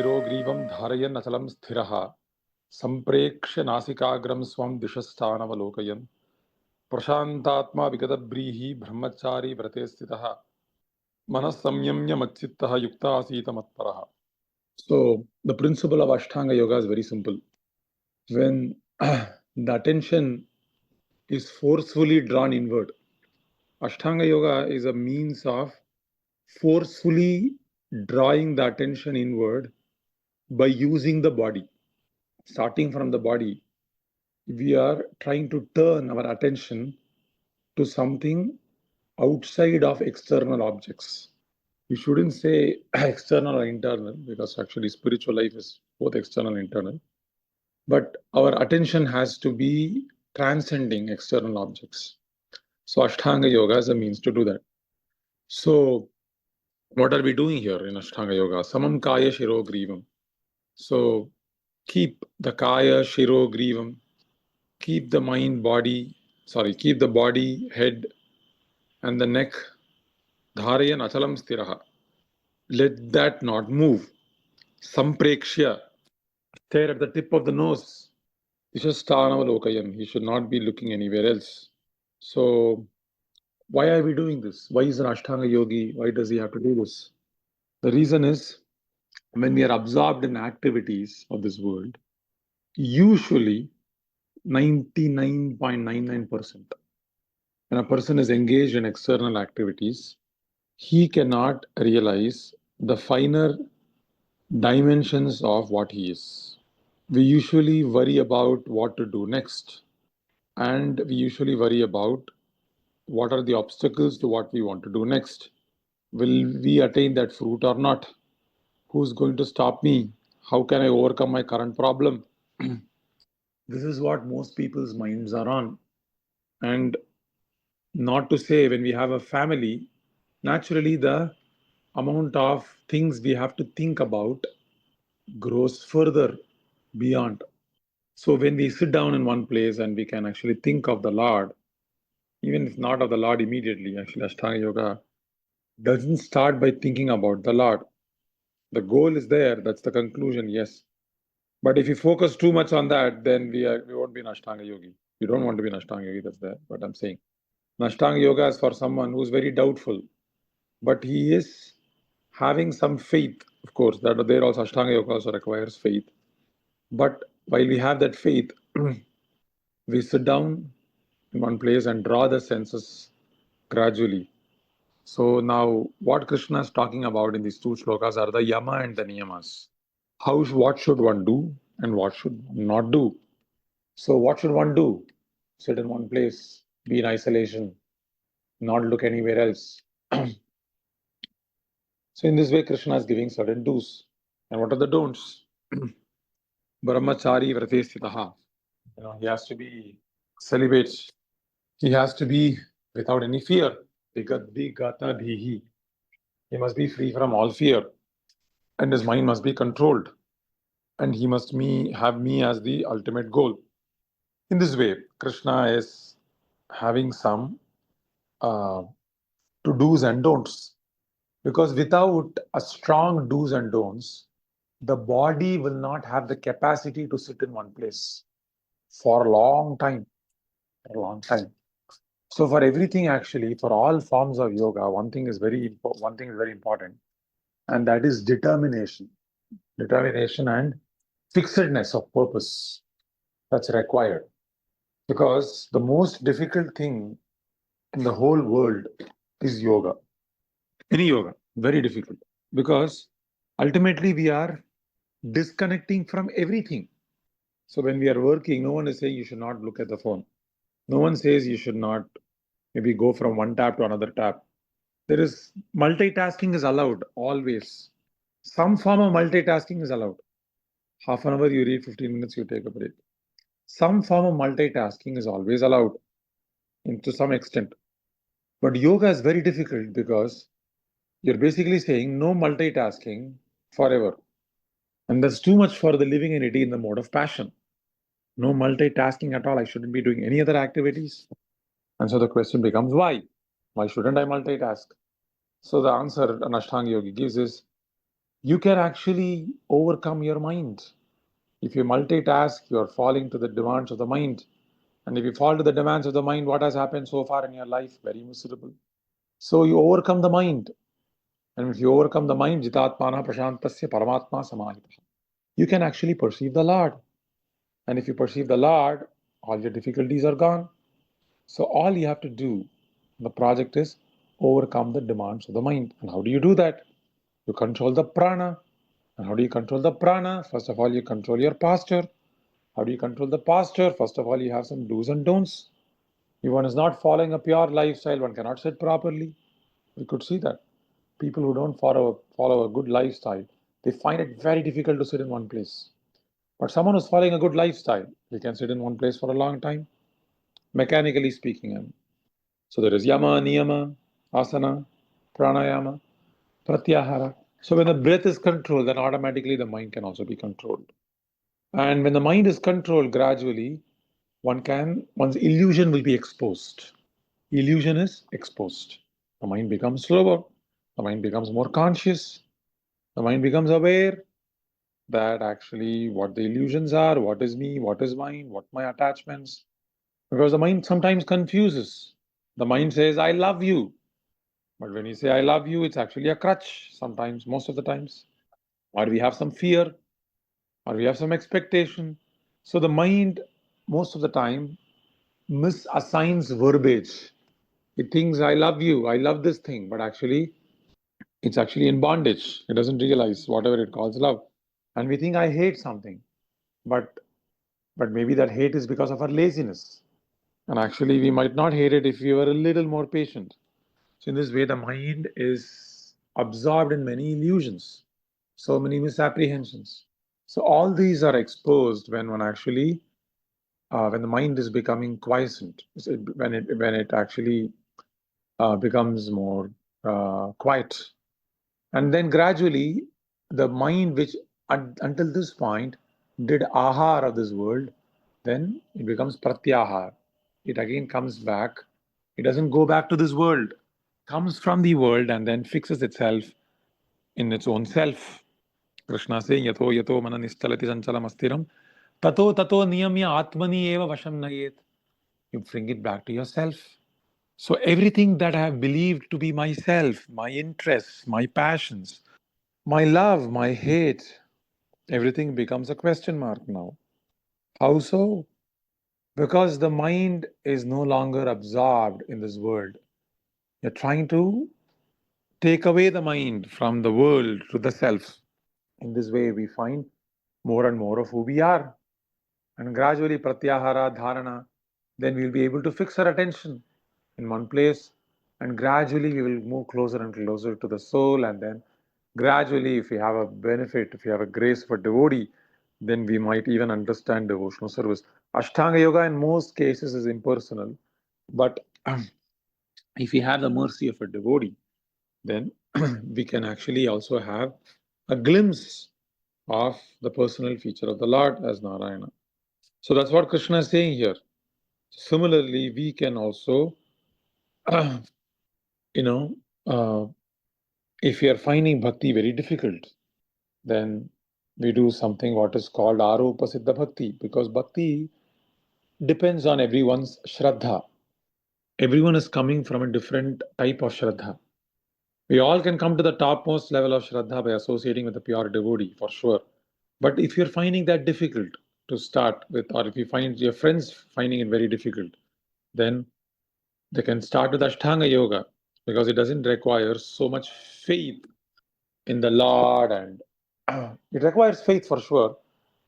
shiro greevam dharayan achalam sthiraha Samprekshya nasikagram swam dishasthanavalokayan Prashantatma vigadabrihi brahmachari vrate sthitaha Manas samyamya machittaha yukta asita matparaha. So the principle of Ashtanga Yoga is very simple. When the attention is forcefully drawn inward, Ashtanga Yoga is a means of forcefully drawing the attention inward by using the body. Starting from the body, we are trying to turn our attention to something outside of external objects. You shouldn't say external or internal, because actually spiritual life is both external and internal. But our attention has to be transcending external objects. So Ashtanga Yoga is a means to do that. So what are we doing here in Ashtanga Yoga? Samam Kaya Shiro Greevam. So keep the Kaya Shiro Greevam. Keep the keep the body, head, and the neck, dharayan achalam stiraha. Let that not move. Samprekshya. Stare at the tip of the nose. Dishasthanavalokayan. He should not be looking anywhere else. So, why are we doing this? Why is an Ashtanga yogi? Why does he have to do this? The reason is, when we are absorbed in activities of this world, usually 99.99%, when a person is engaged in external activities, he cannot realize the finer dimensions of what he is. We usually worry about what to do next, and we usually worry about what are the obstacles to what we want to do next. Will we attain that fruit or not? Who's going to stop me? How can I overcome my current problem? This is what most people's minds are on. And not to say, when we have a family, naturally the amount of things we have to think about grows further beyond. So when we sit down in one place and we can actually think of the Lord, even if not of the Lord immediately, actually Ashtanga Yoga doesn't start by thinking about the Lord. The goal is there, that's the conclusion, yes. But if you focus too much on that, then we won't be an Ashtanga Yogi. You don't want to be an Ashtanga Yogi, that's there, but I'm saying. An Ashtanga Yoga is for someone who's very doubtful, but he is having some faith. Of course, that there also Ashtanga Yoga also requires faith. But while we have that faith, we sit down in one place and draw the senses gradually. So now what Krishna is talking about in these two shlokas are the Yama and the Niyamas. What should one do and what should not do? So what should one do? Sit in one place, be in isolation, not look anywhere else. So in this way, Krishna is giving certain do's. And what are the don'ts? Brahmachari vrate sthitaha. He has to be celibate. He has to be without any fear. Vigata dhihi. He must be free from all fear. And his mind must be controlled. And he must have me as the ultimate goal. In this way, Krishna is having some to do's and don'ts. Because without a strong do's and don'ts, the body will not have the capacity to sit in one place for a long time. So for everything, actually, for all forms of yoga, one thing is very important, and that is determination and fixedness of purpose. That's required, because the most difficult thing in the whole world is yoga. Any yoga, very difficult, because ultimately we are disconnecting from everything. So when we are working, no one is saying you should not look at the phone. No one says you should not maybe go from one tab to another tab. There is multitasking is allowed always. Some form of multitasking is allowed. Half an hour you read, 15 minutes you take a break. Some form of multitasking is always allowed to some extent. But yoga is very difficult because you're basically saying no multitasking forever. And that's too much for the living entity in the mode of passion. No multitasking at all. I shouldn't be doing any other activities. And so the question becomes, why? Why shouldn't I multitask? So the answer an Ashtanga Yogi gives is, you can actually overcome your mind. If you multitask, you are falling to the demands of the mind. And if you fall to the demands of the mind, what has happened so far in your life? Very miserable. So you overcome the mind. And if you overcome the mind, jitatmana prashantasya paramatma samahita, you can actually perceive the Lord. And if you perceive the Lord, all your difficulties are gone. So all you have to do, the project is overcome the demands of the mind. And how do you do that? You control the prana. And how do you control the prana? First of all, you control your posture. How do you control the posture? First of all, you have some do's and don'ts. If one is not following a pure lifestyle, one cannot sit properly. We could see that. People who don't follow a good lifestyle, they find it very difficult to sit in one place. But someone who's following a good lifestyle, he can sit in one place for a long time, mechanically speaking. And so there is Yama, Niyama, Asana, Pranayama, Pratyahara. So when the breath is controlled, then automatically the mind can also be controlled. And when the mind is controlled gradually, one's illusion will be exposed. Illusion is exposed. The mind becomes slower. The mind becomes more conscious. The mind becomes aware that actually what the illusions are, what is me, what is mine, what my attachments. Because the mind sometimes confuses. The mind says, I love you. But when you say, I love you, it's actually a crutch sometimes, most of the times. Or we have some fear, or we have some expectation. So the mind, most of the time, misassigns verbiage. It thinks, I love you, I love this thing, but actually, it's actually in bondage. It doesn't realize whatever it calls love. And we think, I hate something. But maybe that hate is because of our laziness. And actually, we might not hate it if we were a little more patient. So, in this way, the mind is absorbed in many illusions, so many misapprehensions. So, all these are exposed when one actually, when the mind is becoming quiescent, when it actually becomes more quiet. And then gradually, the mind, which until this point did ahar of this world, then it becomes pratyahar. It again comes back. It doesn't go back to this world, comes from the world and then fixes itself in its own self. Krishna saying, Yato yato mana nistalati sanchalam astiram, tato tato niyamya atmani eva vasham nayet. You bring it back to yourself. So everything that I have believed to be myself, my interests, my passions, my love, my hate, everything becomes a question mark now. How so? Because the mind is no longer absorbed in this world. You're trying to take away the mind from the world to the self. In this way, we find more and more of who we are. And gradually, pratyahara, dharana, then we'll be able to fix our attention in one place. And gradually, we will move closer and closer to the soul. And then, gradually, if we have a benefit, if we have a grace for devotee, then we might even understand devotional service. Ashtanga Yoga, in most cases, is impersonal. But if we have the mercy of a devotee, then we can actually also have a glimpse of the personal feature of the Lord as Narayana. So that's what Krishna is saying here. Similarly, we can also, you know, if we are finding bhakti very difficult, then we do something what is called Aropa Siddha Bhakti, because bhakti depends on everyone's shraddha. Everyone is coming from a different type of shraddha. We all can come to the topmost level of shraddha by associating with a pure devotee, for sure. But if you're finding that difficult to start with, or if you find your friends finding it very difficult, then they can start with Ashtanga Yoga, because it doesn't require so much faith in the Lord, and it requires faith for sure,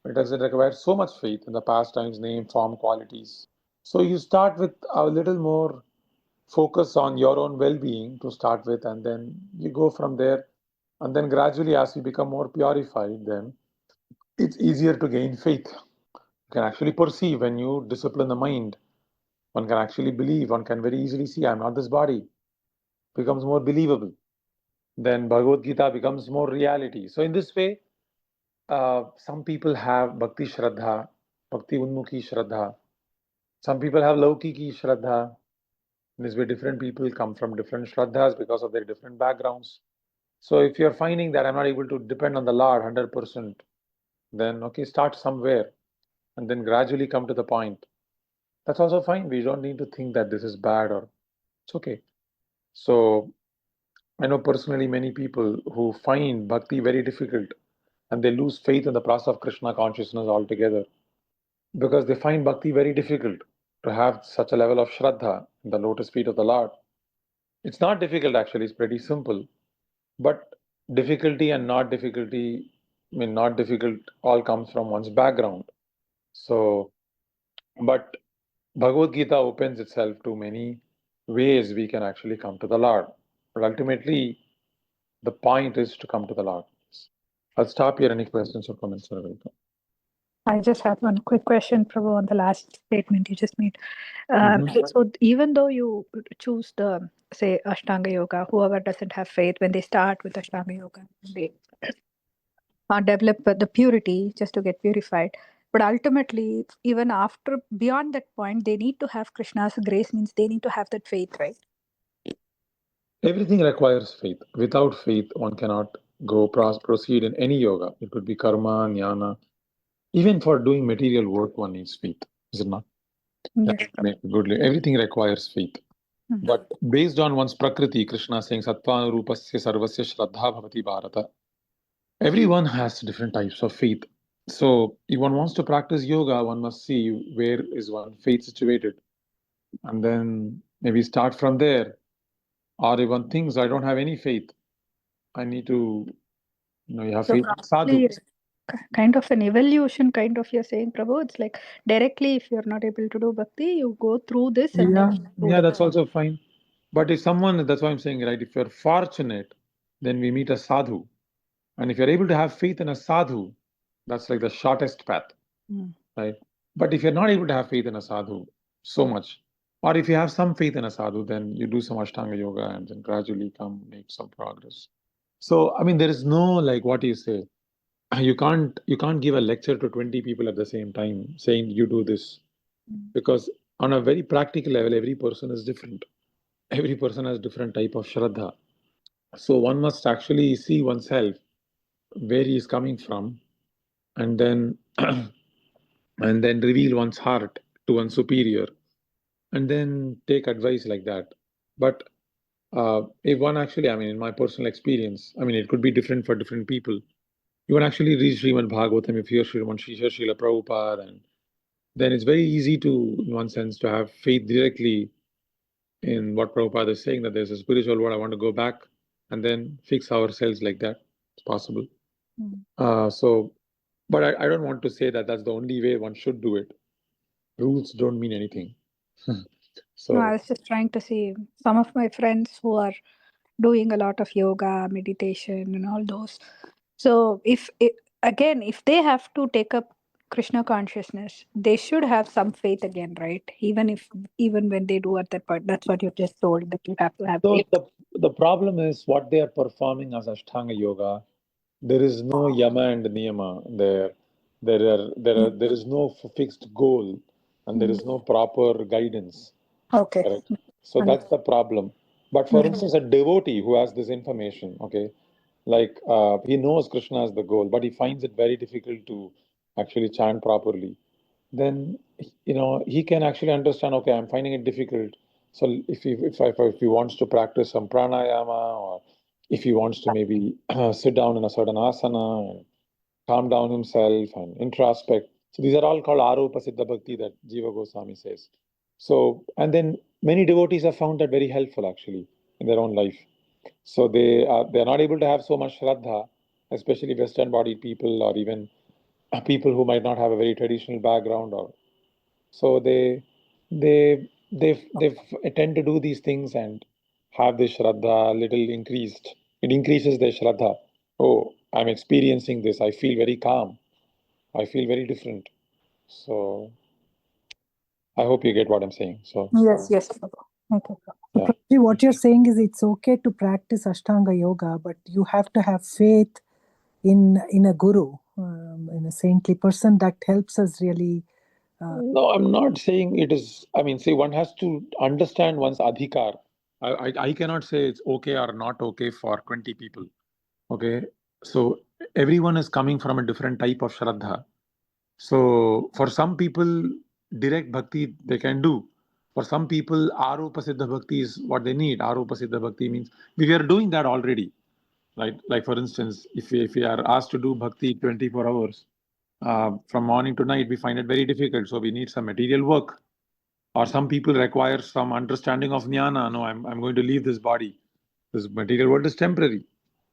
but it doesn't require so much faith in the pastimes, name, form, qualities. So you start with a little more focus on your own well-being to start with, and then you go from there. And then gradually, as you become more purified, then it's easier to gain faith. You can actually perceive when you discipline the mind. One can actually believe. One can very easily see, I'm not this body. It becomes more believable. Then Bhagavad Gita becomes more reality. So in this way, some people have Bhakti Shraddha, Bhakti Unmukhi Shraddha. Some people have Laukiki Shraddha. In this way, different people come from different Shraddhas because of their different backgrounds. So if you're finding that I'm not able to depend on the Lord 100%, then okay, start somewhere and then gradually come to the point. That's also fine. We don't need to think that this is bad or it's okay. So I know personally many people who find bhakti very difficult and they lose faith in the process of Krishna consciousness altogether because they find bhakti very difficult to have such a level of shraddha in the lotus feet of the Lord. It's not difficult actually, it's pretty simple. But difficulty and not difficulty, I mean, not difficult all comes from one's background. So, but Bhagavad Gita opens itself to many ways we can actually come to the Lord. But ultimately, the point is to come to the Lord. I'll stop here. Any questions or comments are welcome. I just have one quick question, Prabhu, on the last statement you just made. Mhm. So even though you choose the, say, Ashtanga Yoga, whoever doesn't have faith, when they start with Ashtanga Yoga, they develop the purity just to get purified. But ultimately, even after, beyond that point, they need to have Krishna's grace, means they need to have that faith, right? Everything requires faith. Without faith, one cannot go proceed in any yoga. It could be karma, jnana. Even for doing material work, one needs faith. Is it not? Yes. Make a good everything requires faith. Mhm. But based on one's prakriti, Krishna is saying Sattvānurūpasya sarvasya shraddha bhavati bharata. Everyone has different types of faith. So if one wants to practice yoga, one must see where is one faith situated. And then maybe start from there. Or if one thinks I don't have any faith, I need to, you have So faith in sadhu. probably kind of an evolution, kind of you're saying, Prabhu. It's like directly, if you're not able to do bhakti, you go through this and Yeah, then do yeah, the. that's also fine. But if someone, that's why I'm saying, right, if you're fortunate, then we meet a sadhu. And if you're able to have faith in a sadhu, that's like the shortest path, Mm. right? But if you're not able to have faith in a sadhu so much, or if you have some faith in a sadhu, then you do some Ashtanga yoga and then gradually come make some progress. So, I mean, there is no like what you say. You can't give a lecture to 20 people at the same time saying you do this because on a very practical level, every person is different. Every person has different type of shraddha. So one must actually see oneself where he is coming from and then and then reveal one's heart to one superior and then take advice like that. But if one actually, I mean, in my personal experience, I mean, it could be different for different people. You can actually read Srimad Bhagavatam if you hear Srila Prabhupada, and then it's very easy to, in one sense, to have faith directly in what Prabhupada is saying, that there's a spiritual world. I want to go back and then fix ourselves like that. It's possible. So, but I don't want to say that that's the only way one should do it. Rules don't mean anything. No, I So, was just trying to see some of my friends who are doing a lot of yoga, meditation, and all those. So, again, if they have to take up Krishna consciousness, they should have some faith again, right? Even when they do at that point, that's what you just told, that you have to have so faith. the problem is what they are performing as Ashtanga Yoga. There is no Yama and Niyama there. There is no fixed goal, and there Mm. is no proper guidance. Okay. Correct. So that's the problem. But for instance, a devotee who has this information, okay, like he knows Krishna is the goal, but he finds it very difficult to actually chant properly, then he can actually understand, okay, I'm finding it difficult. So if he wants to practice some pranayama, or if he wants to maybe sit down in a certain asana and calm down himself and introspect. So these are all called Aropa Siddha Bhakti that Jiva Goswami says. So, and then many devotees have found that very helpful actually in their own life. So they're not able to have so much Shraddha, especially Western bodied people or even people who might not have a very traditional background, or so they tend to do these things and have this Shraddha little increased. It increases their Shraddha. Oh, I'm experiencing this. I feel very calm. I feel very different. So I hope you get what I'm saying. So Yes, yes. Okay. yeah. Prabhuji, what you're saying is it's okay to practice Ashtanga Yoga, but you have to have faith in a guru, in a saintly person that helps us really. No, I'm not saying it is. I mean, see, one has to understand one's adhikar. I cannot say it's okay or not okay for 20 people. Okay, so everyone is coming from a different type of Shraddha. So for some people, direct bhakti they can do. For some people, Arupa Siddha Bhakti is what they need. Arupa Siddha Bhakti means we are doing that already, right? Like for instance, if we are asked to do bhakti 24 hours, from morning to night, we find it very difficult. So we need some material work. Or some people require some understanding of jnana. No, I'm going to leave this body. This material world is temporary.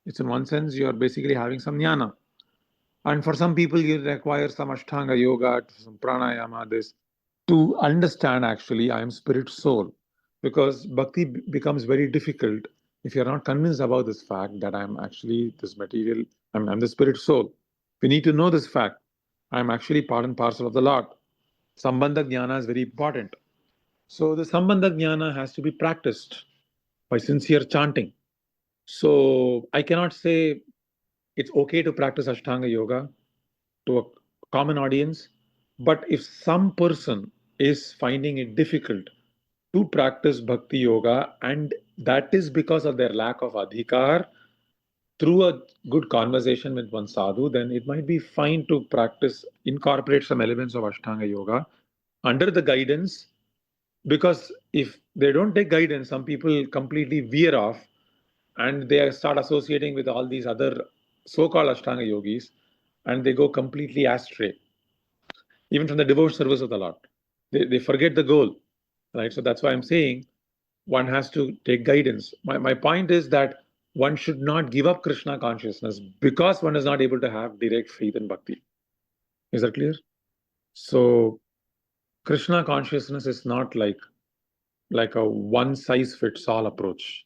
It's in one sense, you're basically having some jnana. And for some people, you require some Ashtanga Yoga, some pranayama, this, to understand actually I am spirit soul. Because bhakti becomes very difficult if you're not convinced about this fact that I'm actually this material, I'm the spirit soul. We need to know this fact. I'm actually part and parcel of the Lord. Sambandha jnana is very important. So the Sambandha jnana has to be practiced by sincere chanting. So I cannot say it's okay to practice Ashtanga Yoga to a common audience, but if some person is finding it difficult to practice Bhakti Yoga, and that is because of their lack of adhikar, through a good conversation with one sadhu, then it might be fine to practice, incorporate some elements of Ashtanga Yoga under the guidance. Because if they don't take guidance, some people completely veer off and they start associating with all these other so-called Ashtanga yogis, and they go completely astray, even from the devout service of the Lord. They forget the goal, right? So that's why I'm saying one has to take guidance. My point is that one should not give up Krishna consciousness because one is not able to have direct faith in bhakti. Is that clear? So Krishna consciousness is not like a one size fits all approach.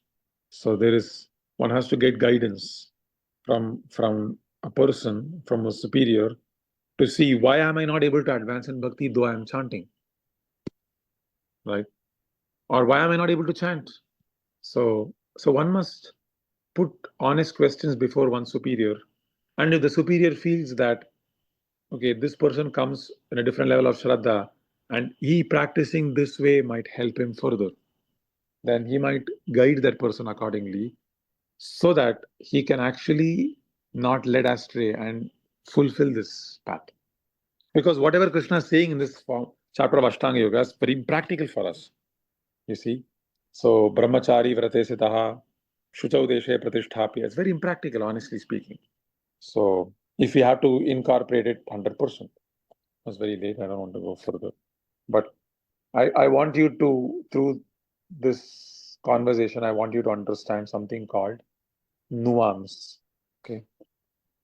So there is, one has to get guidance from a person, from a superior, to see why am I not able to advance in bhakti though I am chanting, right? Or why am I not able to chant? So one must put honest questions before one superior. And if the superior feels that, okay, this person comes in a different level of Shraddha and he practicing this way might help him further, then he might guide that person accordingly so that he can actually not led astray and fulfill this path. Because whatever Krishna is saying in this chapter of Ashtanga Yoga is very practical for us. You see? So, brahmachari vrate sitaha, shuchau deshe pratishthapi. It's very impractical, honestly speaking. So, if we have to incorporate it 100%, it's very late. I don't want to go further. But I want you to, through this conversation, I want you to understand something called nuance. Okay.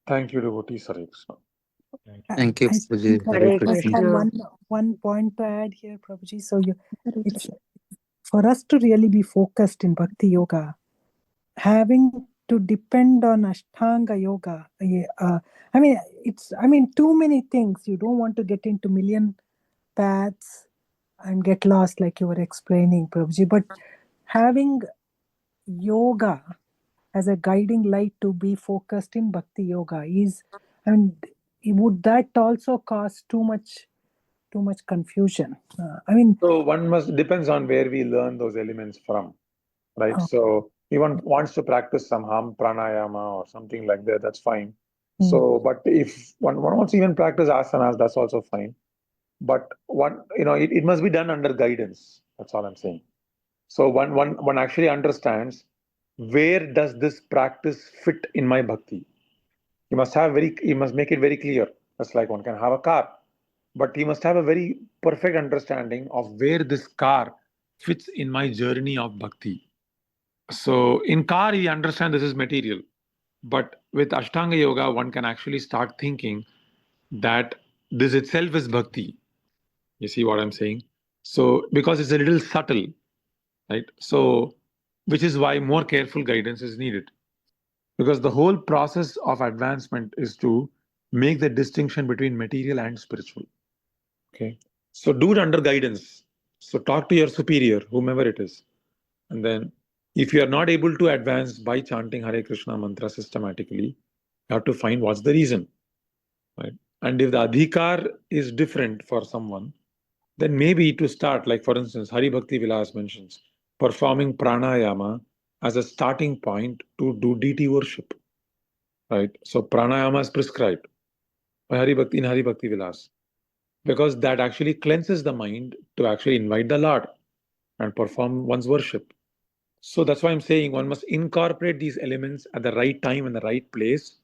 Thank you, devotee. Hare Krishna. Thank you, I Prabhuji. think Hare I just Krishna. have one point to add here, Prabhuji. So Hare it's Krishna. for us to really be focused in Bhakti Yoga, having to depend on Ashtanga Yoga. I mean, too many things. You don't want to get into million paths and get lost, like you were explaining, Prabhuji. But having yoga as a guiding light to be focused in Bhakti Yoga is, I mean, would that also cause too much confusion? So one must depends on where we learn those elements from, right? Oh. So if one wants to practice some ham pranayama or something like that, that's fine. Mm. So, but if one wants to even practice asanas, that's also fine. But one, it must be done under guidance. That's all I'm saying. So one actually understands where does this practice fit in my bhakti. You must make it very clear. Just like one can have a car, but he must have a very perfect understanding of where this car fits in my journey of bhakti. So in car, he understands this is material, but with Ashtanga Yoga, one can actually start thinking that this itself is bhakti. You see what I'm saying? So because it's a little subtle, right? So which is why more careful guidance is needed. Because the whole process of advancement is to make the distinction between material and spiritual. Okay. So do it under guidance. So talk to your superior, whomever it is. And then if you are not able to advance by chanting Hare Krishna mantra systematically, you have to find what's the reason. Right? And if the adhikar is different for someone, then maybe to start, like for instance, Hari Bhakti Vilas mentions, performing pranayama as a starting point to do deity worship. right? So pranayama is prescribed by Hari Bhakti in Hari Bhakti Vilas, because that actually cleanses the mind to actually invite the Lord and perform one's worship. So that's why I'm saying one must incorporate these elements at the right time and the right place,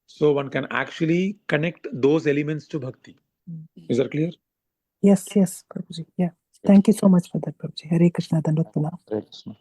so one can actually connect those elements to bhakti. Is that clear? Yes, Prabhuji. Yeah. Thank you so much for that, Prabhuji. Hare Krishna, Dandavat Pranam. Hare Krishna.